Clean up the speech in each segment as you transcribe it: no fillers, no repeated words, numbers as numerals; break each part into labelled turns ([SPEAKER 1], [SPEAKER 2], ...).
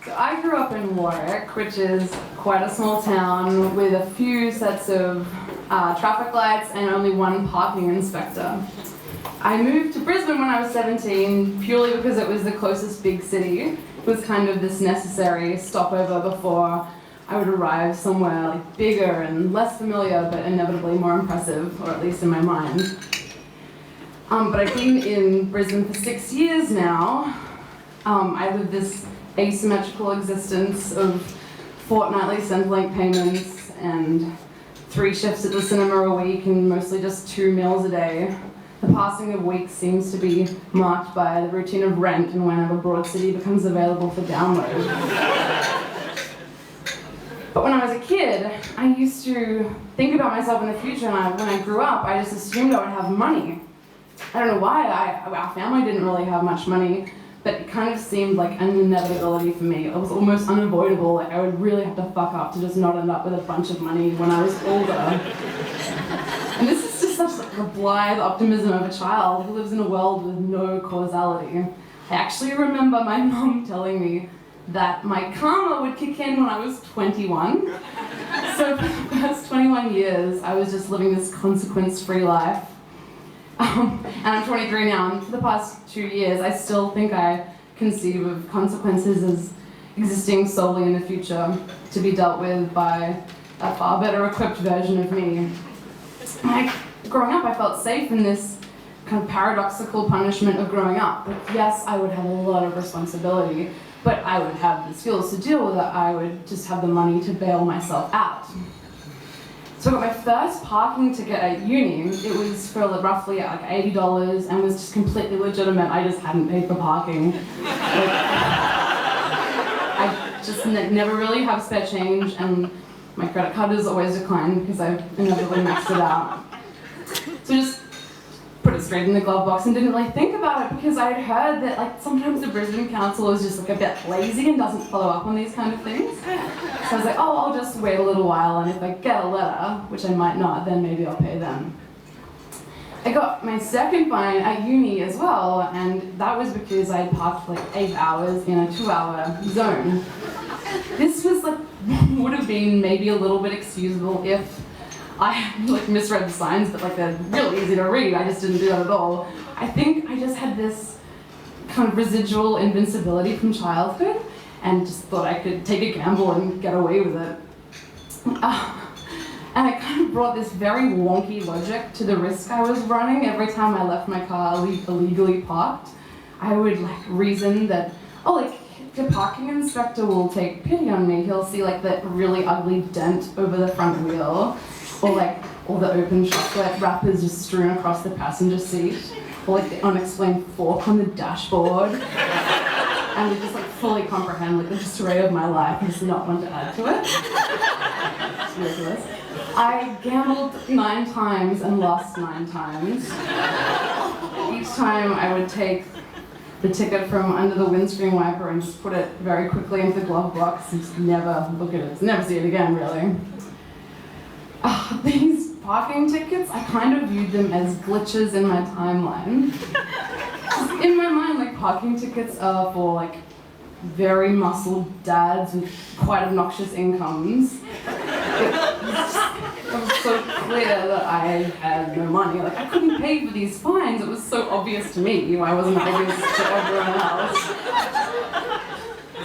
[SPEAKER 1] So I grew up in Warwick, which is quite a small town with a few sets of traffic lights and only one parking inspector. I moved to Brisbane when I was 17 purely because it was the closest big city. It was kind of this necessary stopover before I would arrive somewhere like bigger and less familiar, but inevitably more impressive, or at least in my mind. But I've been in Brisbane for 6 years now. I live this asymmetrical existence of fortnightly Centrelink payments and 3 shifts at the cinema a week and mostly just 2 meals a day. The passing of weeks seems to be marked by the routine of rent and whenever Broad City becomes available for download. But when I was a kid, I used to think about myself in the future, and when I grew up, I just assumed I would have money. I don't know why, our family didn't really have much money, but it kind of seemed like an inevitability for me. It was almost unavoidable, like I would really have to fuck up to just not end up with a bunch of money when I was older. And this is just such like a blithe optimism of a child who lives in a world with no causality. I actually remember my mum telling me that my karma would kick in when I was 21. So for the past 21 years, I was just living this consequence-free life. And I'm 23 now, and for the past 2 years, I still think I conceive of consequences as existing solely in the future, to be dealt with by a far better equipped version of me. Growing up, I felt safe in this kind of paradoxical punishment of growing up. Like, yes, I would have a lot of responsibility, but I would have the skills to deal with it. I would just have the money to bail myself out. So I got my first parking ticket at uni. It was for roughly like $80 and was just completely legitimate. I just hadn't paid for parking. I just never really have spare change, and my credit card is always declined because I've inevitably maxed it out. So I just put it straight in the glove box and didn't really think about it because I'd heard that like sometimes the Brisbane Council is just like a bit lazy and doesn't follow up on these kind of things. So I was like, oh, I'll just wait a little while, and if I get a letter, which I might not, then maybe I'll pay them. I got my second fine at uni as well, and that was because I parked like 8 hours in a 2-hour zone. This was like, would have been maybe a little bit excusable if I like misread the signs, but like they're really easy to read. I just didn't do that at all. I think I just had this kind of residual invincibility from childhood and just thought I could take a gamble and get away with it. And I kind of brought this very wonky logic to the risk I was running every time I left my car illegally parked. I would like reason that, oh, like the parking inspector will take pity on me. He'll see like that really ugly dent over the front wheel, or like all the open chocolate wrappers just strewn across the passenger seat, or like the unexplained fork on the dashboard. And they just like fully comprehend like the disarray of my life and just not want to add to it. It's ridiculous. I gambled 9 times and lost 9 times. Each time I would take the ticket from under the windscreen wiper and just put it very quickly into the glove box and just never look at it, never see it again really. These parking tickets, I kind of viewed them as glitches in my timeline. In my mind, like parking tickets are for like very muscled dads with quite obnoxious incomes. It was so clear that I had no money. Like I couldn't pay for these fines. It was so obvious to me. I wasn't obvious to everyone else.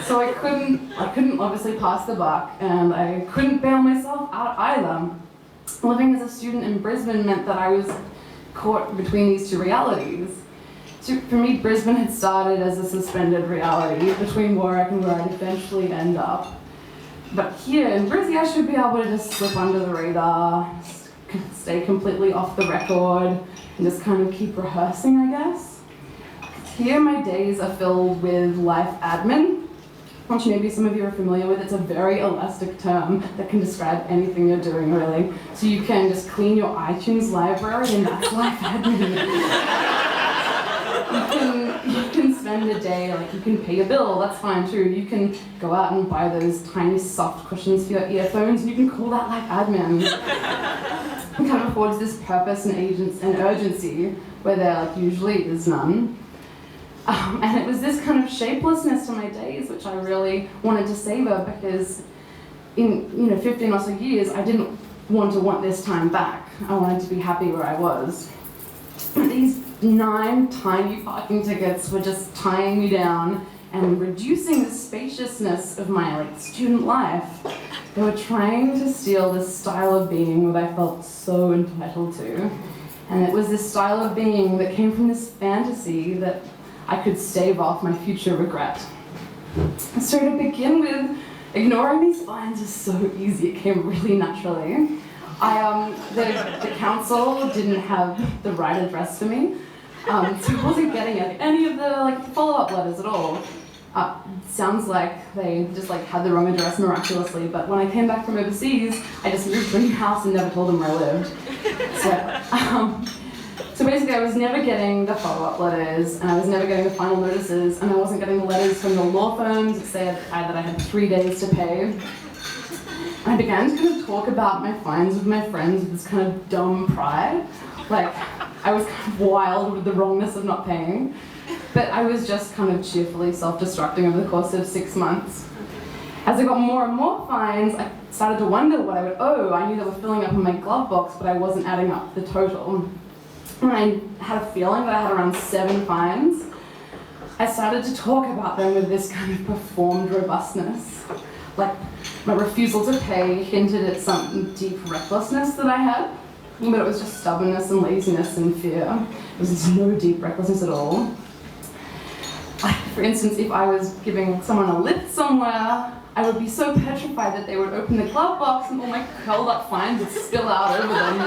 [SPEAKER 1] So I couldn't obviously pass the buck, and I couldn't bail myself out either. Living as a student in Brisbane meant that I was caught between these two realities. So for me, Brisbane had started as a suspended reality between Warwick and where I'd eventually end up. But here in Brizzy, I should be able to just slip under the radar, stay completely off the record, and just kind of keep rehearsing, I guess. Here, my days are filled with life admin, which maybe some of you are familiar with. It's a very elastic term that can describe anything you're doing, really. So you can just clean your iTunes library, and that's life admin. You can spend a day, like you can pay a bill, that's fine too. You can go out and buy those tiny soft cushions for your earphones, and you can call that life admin. It kind of affords this purpose and urgency where there like usually is none. And it was this kind of shapelessness to my days which I really wanted to savor, because in 15 or so years I didn't want this time back. I wanted to be happy where I was. But these 9 tiny parking tickets were just tying me down and reducing the spaciousness of my student life. They were trying to steal this style of being that I felt so entitled to. And it was this style of being that came from this fantasy that I could stave off my future regret. So to begin with, ignoring these fines was so easy. It came really naturally. The council didn't have the right address for me, so I wasn't getting any of the follow-up letters at all. Sounds like they just had the wrong address miraculously, but when I came back from overseas, I just moved to a new house and never told them where I lived. So basically I was never getting the follow-up letters, and I was never getting the final notices, and I wasn't getting the letters from the law firms that said that I had 3 days to pay. I began to kind of talk about my fines with my friends with this kind of dumb pride. I was kind of wild with the wrongness of not paying. But I was just kind of cheerfully self-destructing over the course of 6 months. As I got more and more fines, I started to wonder what I would owe. I knew they were filling up in my glove box, but I wasn't adding up the total. And I had a feeling that I had around 7 fines. I started to talk about them with this kind of performed robustness. My refusal to pay hinted at some deep recklessness that I had, but it was just stubbornness and laziness and fear. It was no deep recklessness at all. For instance, if I was giving someone a lift somewhere, I would be so petrified that they would open the glove box and all my curled up fines would spill out over them.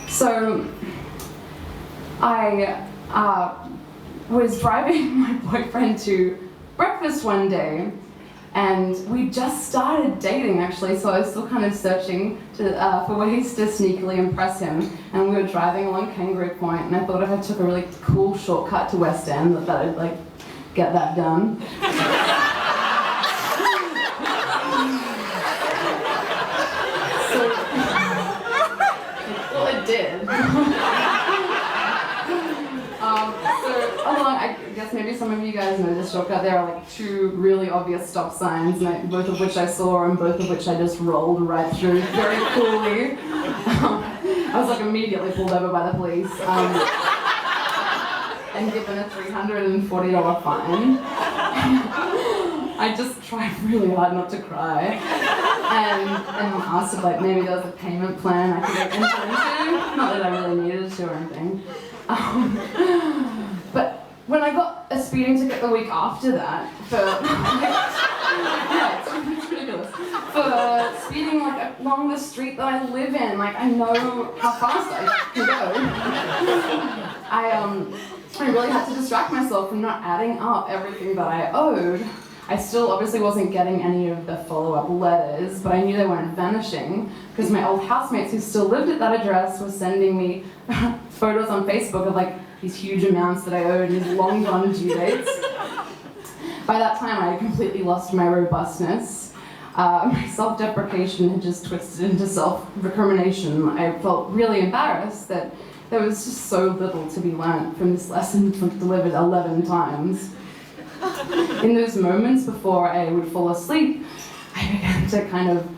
[SPEAKER 1] So I was driving my boyfriend to breakfast one day, and we just started dating actually, so I was still kind of searching for ways to sneakily impress him. And we were driving along Kangaroo Point, and I thought if I took a really cool shortcut to West End that I'd get that done. Well, it did. I guess maybe some of you guys know this shortcut. There are 2 really obvious stop signs, both of which I saw and both of which I just rolled right through very coolly. I was immediately pulled over by the police and given a $340 fine. I just tried really hard not to cry, and asked if maybe there was a payment plan I could enter into. Not that I really needed to or anything. But when I got a speeding ticket the week after that it's ridiculous. For speeding along the street that I live in, I know how fast I can go. I really had to distract myself from not adding up everything that I owed. I still obviously wasn't getting any of the follow-up letters, but I knew they weren't vanishing because my old housemates who still lived at that address were sending me photos on Facebook of these huge amounts that I owed and these long gone due dates. By that time I had completely lost my robustness. My self-deprecation had just twisted into self-recrimination. I felt really embarrassed that there was just so little to be learnt from this lesson delivered 11 times. In those moments before I would fall asleep, I began to kind of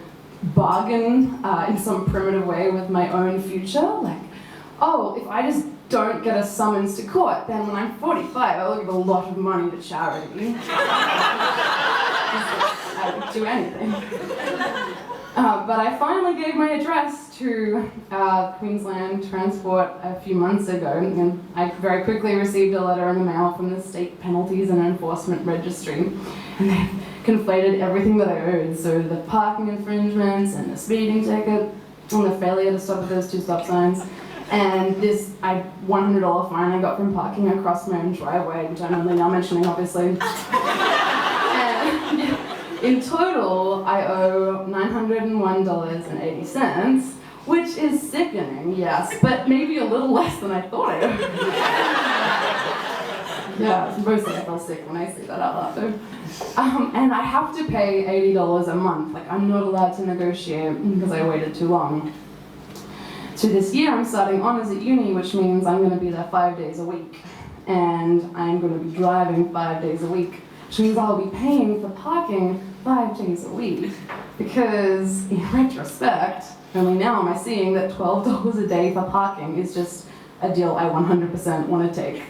[SPEAKER 1] bargain in some primitive way with my own future. If I just don't get a summons to court, then when I'm 45, I'll give a lot of money to charity. I would do anything. But I finally gave my address to Queensland Transport a few months ago, and I very quickly received a letter in the mail from the State Penalties and Enforcement Registry, and they conflated everything that I owed, so the parking infringements and the speeding ticket and the failure to stop at those 2 stop signs, and this $100 fine I got from parking across my own driveway, which I'm only now mentioning obviously. In total, I owe $901.80, which is sickening, yes, but maybe a little less than I thought I owed. Yeah, mostly I feel sick when I say that out loud though. And I have to pay $80 a month. I'm not allowed to negotiate because I waited too long. So this year I'm starting honours at uni, which means I'm going to be there 5 days a week. And I'm going to be driving 5 days a week, which means I'll be paying for parking 5 days a week. Because in retrospect, only now am I seeing that $12 a day for parking is just a deal I 100% want to take.